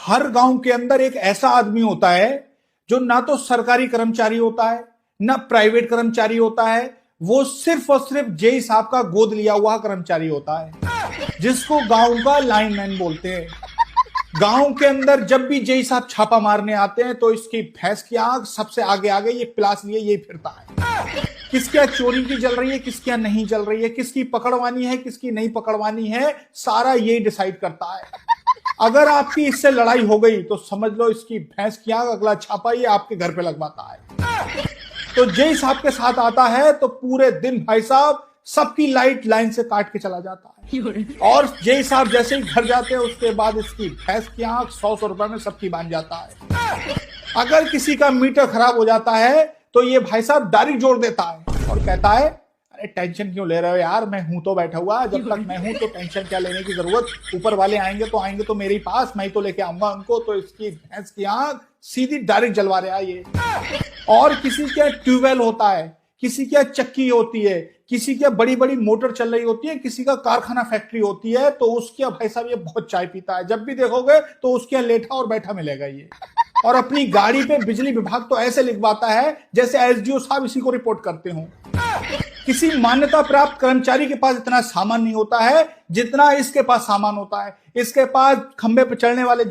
हर गांव के अंदर एक ऐसा आदमी होता है जो ना तो सरकारी कर्मचारी होता है ना प्राइवेट कर्मचारी होता है। वो सिर्फ और सिर्फ जेई साहब का गोद लिया हुआ कर्मचारी होता है, जिसको गांव का लाइनमैन बोलते हैं। गांव के अंदर जब भी जेई साहब छापा मारने आते हैं तो इसकी भैंस की आंख सबसे आगे आगे ये प्लास लिए ये फिरता है। किसके यहाँ चोरी की चल रही है, किसके यहाँ नहीं चल रही है, किसकी पकड़वानी है, किसकी नहीं पकड़वानी है, सारा ये डिसाइड करता है। अगर आपकी इससे लड़ाई हो गई तो समझ लो इसकी भैंस की आंख अगला छापा ये आपके घर पे लगवाता है। तो जेई साहब के साथ आता है तो पूरे दिन भाई साहब सबकी लाइट लाइन से काट के चला जाता है। और जेई साहब जैसे ही घर जाते हैं उसके बाद इसकी भैंस की आंख 100 रुपए में सबकी बांध जाता है। अगर किसी का मीटर खराब हो जाता है तो ये भाई साहब डायरेक्ट जोड़ देता है और कहता है अरे टेंशन क्यों ले रहे हो यार, मैं हूं तो बैठा हुआ, जब तक मैं हूं तो टेंशन क्या लेने की जरूरत, ऊपर वाले आएंगे तो मेरे पास, मैं तो लेके आऊंगा उनको। तो इसकी भैंस की आंख सीधी डायरेक्ट जलवा रहा है ये। और किसी के ट्यूबवेल होता है, किसी के चक्की होती है, किसी के बड़ी बड़ी मोटर चल रही होती है, किसी का कारखाना फैक्ट्री होती है, तो उसके भाई साहब ये बहुत चाय पीता है। जब भी देखोगे तो उसके लेटा और बैठा मिलेगा ये। और अपनी गाड़ी पे बिजली विभाग तो ऐसे लिखवाता है जैसे एसडीओ साहब इसी को रिपोर्ट करते हो। किसी मान्यता प्राप्त कर्मचारी के पास इतना सामान नहीं होता है जितना इसके पास सामान होता है। इसके पास खंबे पर चढ़ने वाले